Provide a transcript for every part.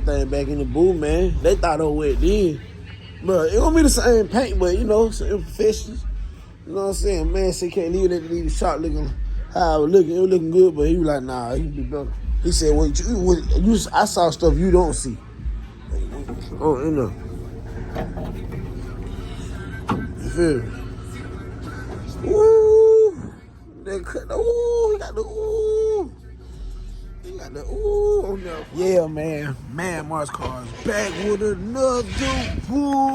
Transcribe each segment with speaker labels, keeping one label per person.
Speaker 1: that thing back in the booth, man. They thought it was wet then. But it gonna be the same paint, but you know, some imperfections. You know what I'm saying? Man, say can't leave the shot looking how I was looking. It was looking good, but he was like, nah, he can be better. He said, I saw stuff you don't see. Oh, you know. You feel me? Ooh. They cut the ooh. He got the ooh. He got the ooh on there. Yeah, man. Man, Mars Cars back with another ooh.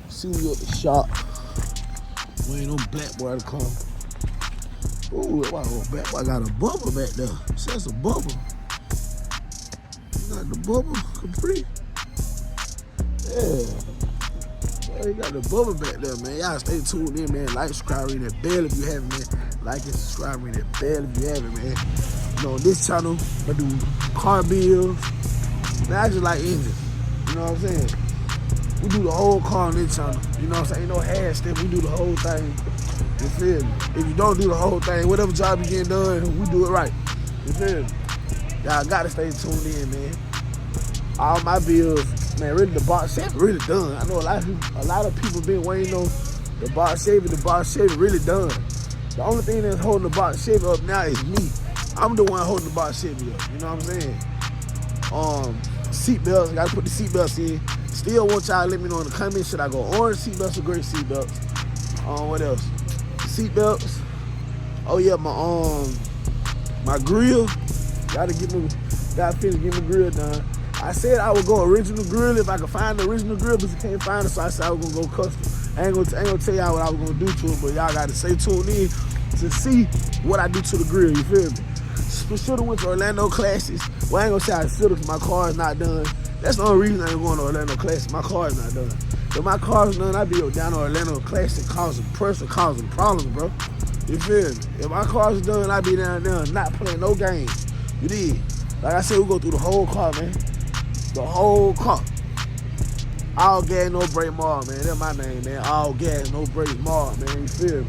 Speaker 1: See we at the shop. We ain't no black boy to come. Ooh, that black boy got a bubble back there. See, that's a bubble. You got the bubble complete. Yeah. You got the bubble back there, man. Y'all stay tuned in, man. Like, subscribe, ring that bell if you haven't, man. Like and subscribe, ring that bell if you haven't, man. You know, on this channel, I do car builds. Man, I just like engines. You know what I'm saying? We do the whole car on this channel. You know what I'm saying? Ain't no half step. We do the whole thing. You feel me? If you don't do the whole thing, whatever job you getting done, we do it right. You feel me? Y'all gotta stay tuned in, man. All my builds, man, really the Box Chevy really done. I know a lot of people been waiting on the Box Chevy. The Box Chevy really done. The only thing that's holding the Box Chevy up now is me. I'm the one holding the Box Chevy up. You know what I'm saying? Seatbelts, I gotta put the seatbelts in. Still want y'all to let me know in the comments, should I go orange seatbelts or gray seatbelts? What else? Seatbelts. Oh yeah, my grill. Gotta finish getting the grill done. I said I would go original grill if I could find the original grill, but I can't find it, so I said I was gonna go custom. I ain't gonna tell y'all what I was gonna do to it, but y'all gotta stay tuned in to see what I do to the grill, you feel me? Should've went to Orlando Classics. Well, I ain't gonna say I should've because my car is not done. That's the only reason I ain't going to Orlando Classics. My car is not done. If my car is done, I'd be down to Orlando Classics causing pressure, causing problems, bro. You feel me? If my car is done, I'd be down there not playing no games. You did. Like I said, we go through the whole car, man. The whole car. All gas, no brake mark, man. That's my name, man. All gas, no brake mark, man. You feel me?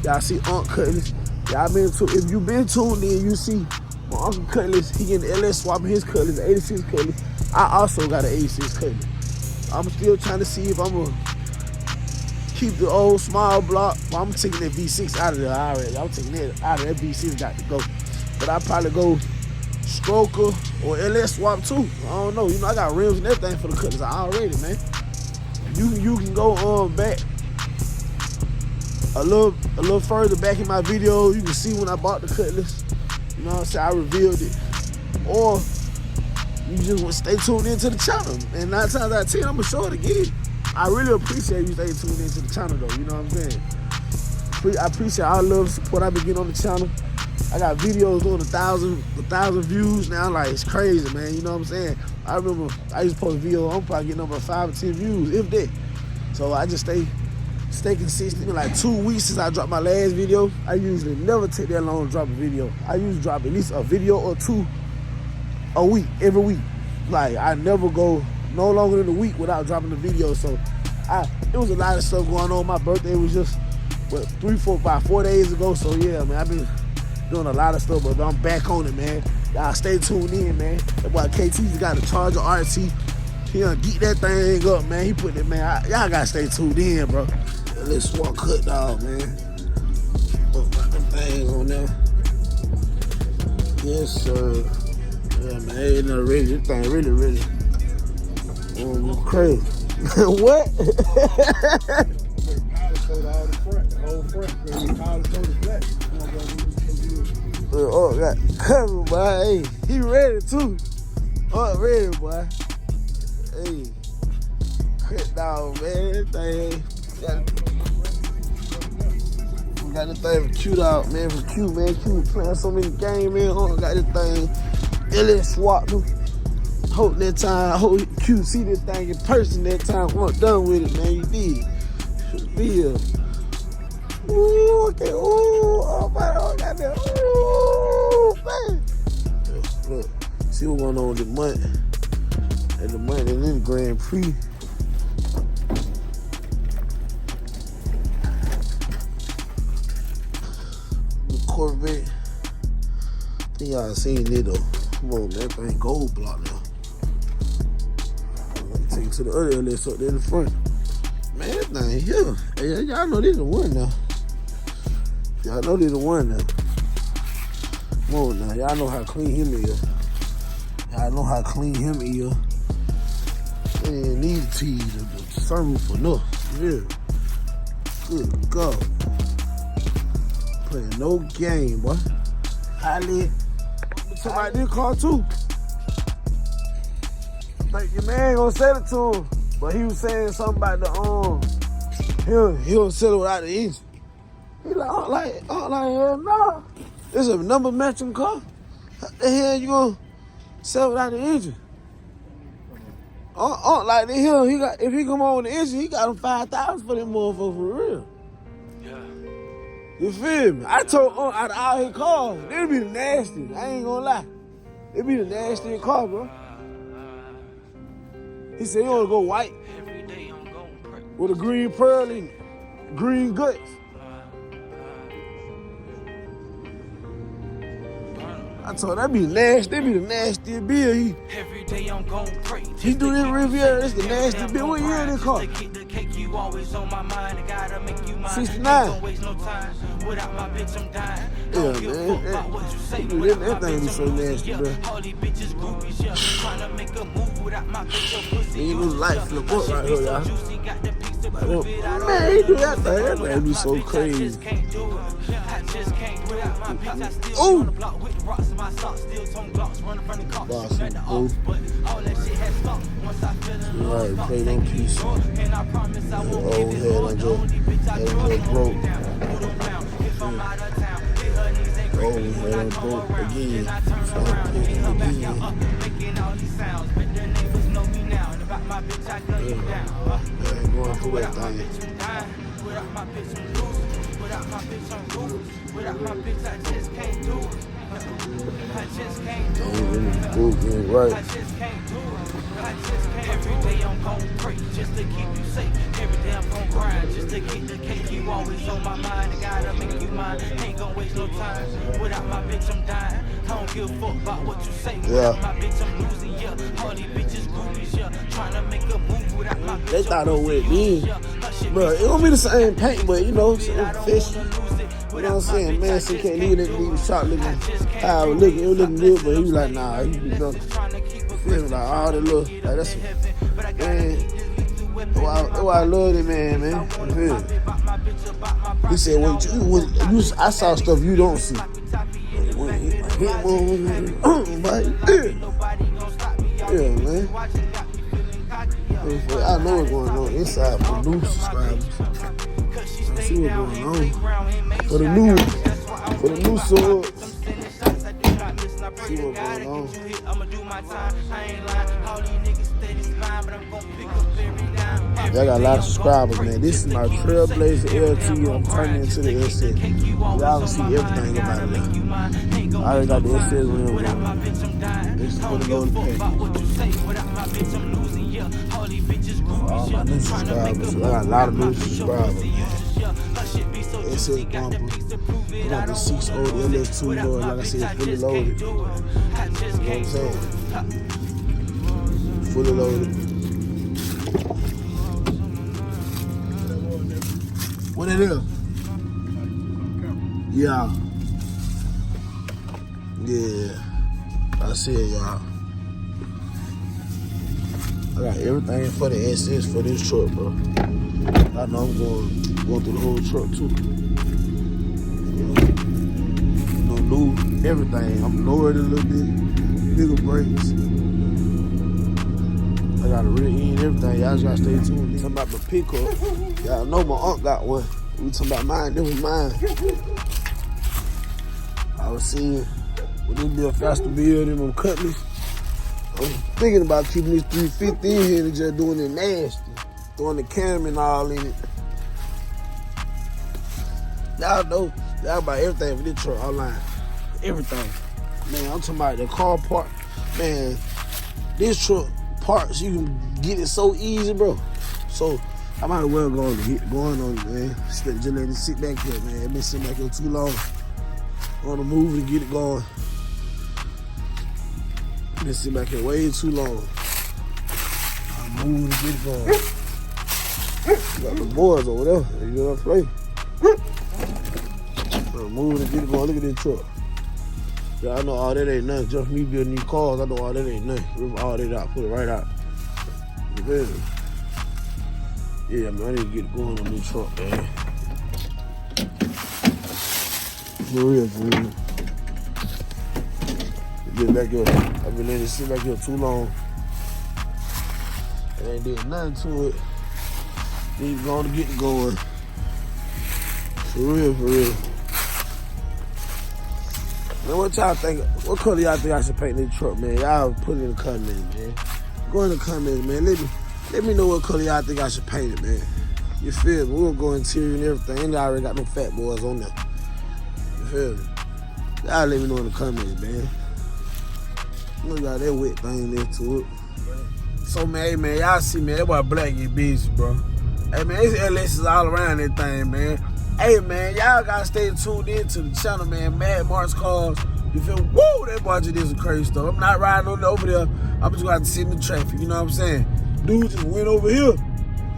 Speaker 1: Y'all see Uncle Cutlass. If you been tuned in, you see my Uncle Cutlass. He getting the LS swapping his Cutlass, 86 Cutlass. I also got an 86 Cutlass. I'm still trying to see if I'm gonna keep the old small block. Well, I'm taking that V6 out of there already. I'm taking that out of that V6, got to go. But I'll probably go stroker or LS swap too. I don't know. You know, I got rims and everything for the Cutlass already, man. You can go back a little further back in my video. You can see when I bought the Cutlass. You know what I'm saying? I revealed it. Or you just want to stay tuned into the channel. And 9 times out of 10, I'm going to show it again. I really appreciate you staying tuned into the channel, though. You know what I'm saying? I appreciate all the love and support I've been getting on the channel. I got videos on 1,000 views now. Like, it's crazy, man. You know what I'm saying? I remember I used to post a video. I'm probably getting over 5 or 10 views, if that. So I just stay consistent. It's been like 2 weeks since I dropped my last video. I usually never take that long to drop a video. I usually drop at least a video or 2 a week, every week. Like, I never go no longer than a week without dropping a video. So it was a lot of stuff going on. My birthday was just, about 4 days ago. So yeah, man, I've been doing a lot of stuff, but I'm back on it, man. Y'all stay tuned in, man. That boy KT's got the Charger RT. He done geek that thing up, man. He put it, man. Y'all gotta stay tuned in, bro. Let's swap cut dog, man. Put them things on there. Yes, sir. Yeah, man, ain't nothing ready. This thing really. Oh, crazy. What? Oh, got covered, boy. Hey, he ready too. Oh, ready, boy. Hey, cut dog, man. Thing. We got this thing for Q out, man. For Q, man. Q playing so many games, man. Got this thing. LS swapped him. Hope that time, hope Q see this thing in person that time. I'm done with it, man. You did. Should be here. Ooh, okay. Ooh, oh, man. Oh, got that. Ooh, man. Look, see what's going on with the month. And the month in this Grand Prix. The Corvette. I think y'all seen it though. Come on, man. That thing gold block now. Take it to the other LS up there in the front. Man, that thing here. Hey, y'all know this the one now. Y'all know this the one now. Come on now. Y'all know how clean him is. Y'all know how clean him is. Man, these tees are the sunroof for no. Yeah. Good God. Playing no game, boy. Highly. Somebody this car too. Like your man gonna sell it to him, but he was saying something about the he'll sell it without the engine. He like hell no. This is a number matching car. How the hell you gonna sell without the engine? Like the hell he got. If he come on with the engine, he got him 5,000 for them motherfucker for real. Yeah. You feel me? I told out of all his cars, it'll be the nastiest. I ain't gonna lie. It'll be the nastiest car, bro. He said he wanna go white with a green pearl and green guts. I told that be nasty. That be the nastiest bill. He do this Riviera. It's the nastiest bill. What year this car? 69. Yeah, man. That thing be so nasty, bro. He lose light flip up right here, y'all. Man, he do that thing. That thing be so crazy. Ooh! Right, play no piece. Old head on broke. Old head on broke again. Going through that thing. Without my bitch on rules, without my bitch I just can't do it. I just can't do it. Right. I just can't do it. I just can't. Every day I'm gon' pray just to keep you safe. Every day I'm gon' grind just to get the cake. You always on my mind. I gotta make you mine. Ain't gon' waste no time. Without my bitch I'm dying. I don't give a fuck about what you say. Without my bitch I'm losing. Yeah, all these bitches groupies. Yeah, trying to make a move without my bitch. They thought it would be. Bro, it don't be the same paint, but you know, it's fish. You know what I'm saying? Man, so you can't leave that nigga shot looking how it was looking. It was looking good, but he was like, nah, he be done. Feel like all the little, like that's man. That's why I love it, man. You feel? He said, I saw stuff you don't see. Yeah, man. I know what's going on inside for new subscribers. See what's going on. For the new subs. See what's going on. Y'all got a lot of subscribers, man. This is my Trailblazer LT. I'm turning into the SS. Y'all can see everything about it. I already got the SS rim on. This is for the loaded package. All my new subscribers. I got a lot of new subscribers, man. SS bumper. I got the 6 old LS2 load. Like I said, it's fully loaded. You know what I'm saying? Fully loaded. What it is? Yeah. I said, y'all. I got everything for the SS for this truck, bro. I know I'm going through the whole truck too. You know, new everything. I'm lowered a little bit, bigger brakes. I got a rear end, everything. Y'all just gotta stay tuned. Talking about the pickup. Y'all know my aunt got one. We talking about mine, this was mine. I was seeing, would this be a faster build than them Cutlass? I was thinking about keeping this 350 in here and just doing it nasty. Throwing the camera and all in it. Y'all know, y'all buy everything for this truck online. Everything. Man, I'm talking about the car part. Man, this truck parts, you can get it so easy, bro. So, I might as well go on and get going on it, man. Just let it sit back here, man. It's been sitting back here too long. I want to move and get it going. Been sitting back here way too long. I move to get it going. Got the boys over there. You know what I'm saying? I'm moving to get it going. Look at this truck. Yeah, I know all that ain't nothing. Just me building new cars, I know all that ain't nothing. Rip all that out, put it right out. You feel me? Yeah, man, I need to get it going on this truck, man. For real, for real. Get back here. I've been letting it sit back here too long. I ain't did nothing to it. Need to go on to get it going. For real, for real. Man, what y'all think? What color y'all think I should paint this truck, man? Y'all put it in the comments, man. Go in the comments, man. Let me know what color y'all think I should paint it, man. You feel me? We'll go interior and everything. And I already got no fat boys on there. You feel me? Y'all let me know in the comments, man. Look at that wet thing into it. So, man, hey, man, y'all see, man, that boy Black get busy, bro. Hey, man, it's LS's all around that thing, man. Hey, man, y'all gotta stay tuned in to the channel, man. Mad Marks Cars. You feel, woo, that boy just did some crazy stuff. I'm not riding over there. I'm just gonna have to sit in the traffic, you know what I'm saying? Dude just went over here.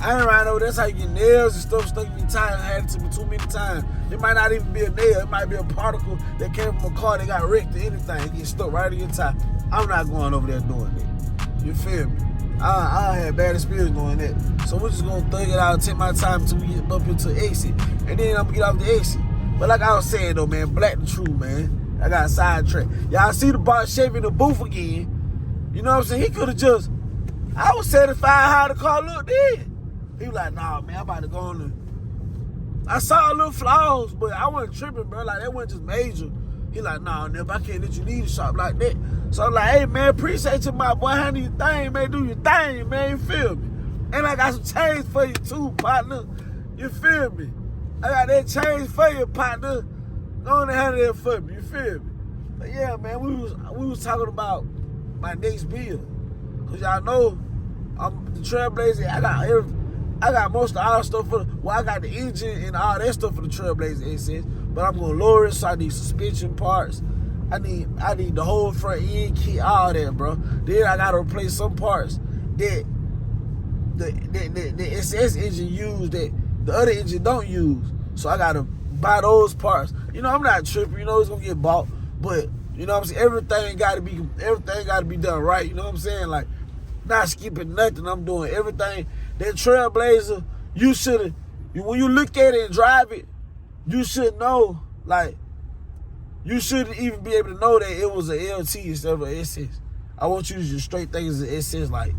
Speaker 1: I ain't riding over there. That's how you get nails and stuff stuck in your tire. I had it to me too many times. It might not even be a nail. It might be a particle that came from a car that got wrecked or anything. It gets stuck right in your tire. I'm not going over there doing that. You feel me? I had bad experience doing that. So we're just gonna thug it out and take my time until we get up into exit. And then I'm gonna get off the exit. But like I was saying though, man, Black the truth, man. I got sidetracked. Y'all see the Box Chevy in the booth again. You know what I'm saying? He could have just, I was satisfied how the car looked then. He was like, nah, man, I'm about to go on the, I saw a little flaws, but I wasn't tripping, bro. Like, that wasn't just major. He like, nah, nigga, I can't let you leave the shop like that. So I'm like, hey, man, appreciate you, my boy. Handle your thing, man. Do your thing, man. You feel me? And I got some change for you, too, partner. You feel me? I got that change for you, partner. Go on and handle that for me. You feel me? But, yeah, man, we was talking about my next build. Because y'all know, I'm the Trailblazer. I got most of all the stuff for the, well, I got the engine and all that stuff for the Trailblazer SS, but I'm gonna lower it, so I need suspension parts. I need the whole front end kit, all that, bro. Then I gotta replace some parts that the SS engine used that the other engine don't use. So I gotta buy those parts. You know, I'm not tripping, you know, it's gonna get bought, but you know what I'm saying, everything gotta be done right, you know what I'm saying? Like, not skipping nothing, I'm doing everything. That Trailblazer, you should've, when you look at it and drive it, you should know, like, you shouldn't even be able to know that it was an LT instead of an SS. I want you to just straight think it's an SS, like,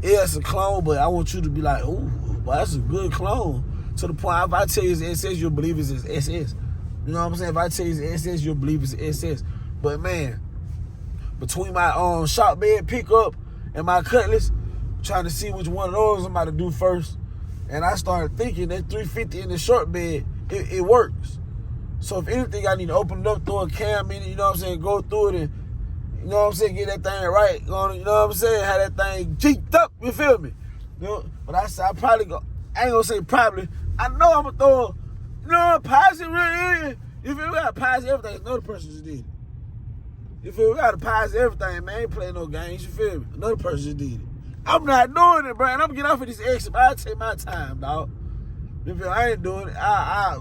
Speaker 1: yeah, it's a clone, but I want you to be like, ooh, well, that's a good clone. To the point, if I tell you it's SS, you'll believe it's an SS. You know what I'm saying? If I tell you it's an SS, you'll believe it's an SS. But, man, between my Shortbed pickup and my Cutlass, trying to see which one of those I'm about to do first. And I started thinking that 350 in the Shortbed, it works. So if anything, I need to open it up, throw a cam in it, you know what I'm saying, go through it and, you know what I'm saying, get that thing right. You know what I'm saying, have that thing jeeked up, you feel me? You know, but I said, I ain't gonna say probably, I know I'm gonna throw, you know, positive really. You feel me? We gotta positive everything. Another person just did it. You feel me? We gotta positive everything, man. I ain't playing no games, you feel me? Another person just did it. I'm not doing it, bro, and I'm getting off of this exit, but I take my time, dog. You feel me? I ain't doing it. I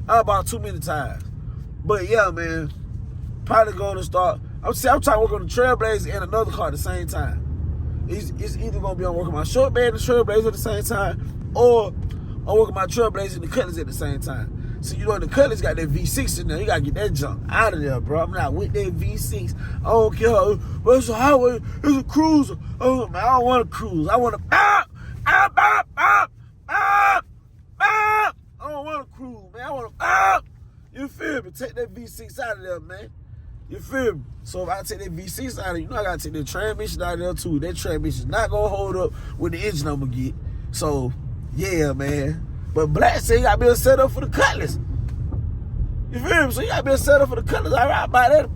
Speaker 1: about too many times. But yeah, man, probably going to start. I'm trying to work on the Trailblazer and another car at the same time. It's either going to be on working my Shortbed and the Trailblazer at the same time, or I'm working my Trailblazer and the Cutlass at the same time. So, you know, the Cutlass got that V6 in there. You got to get that junk out of there, bro. I'm not with that V6. I don't care how, well, it's a highway, it's a cruiser. Oh, man, I don't want a cruise. I want to, I don't want a cruise, man. I want to, you feel me? Take that V6 out of there, man. You feel me? So if I take that V6 out of there, you know I got to take the transmission out of there, too. That transmission's not going to hold up with the engine I'm going to get. So, yeah, man. But Black said you got to be set up for the Cutlass. You feel me? So you got to be set up for the Cutlass. I ride by that,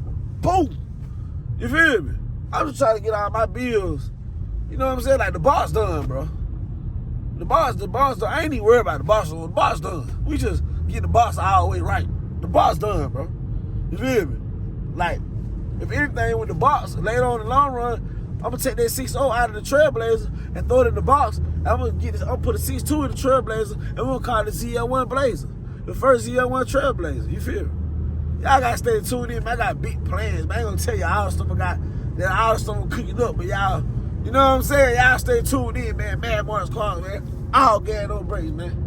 Speaker 1: boom. You feel me? I'm just trying to get all my bills. You know what I'm saying? Like, the boss done, bro. The boss done. I ain't even worried about the boss. The boss done. We just get the boss all the way right. The boss done, bro. You feel me? Like, if anything, with the box, later on in the long run, I'm gonna take that 6.0 out of the Trailblazer and throw it in the box. I'm gonna put a 6.2 in the Trailblazer, and we're gonna call it the ZL1 Blazer. The first ZL1 Trailblazer, you feel me? Y'all gotta stay tuned in, man. I got big plans, man. I ain't gonna tell you all the stuff I got, that all the stuff I'm cooking up, but y'all, you know what I'm saying? Y'all stay tuned in, man. Mad Marks Cars, man. All gas, no brakes, man.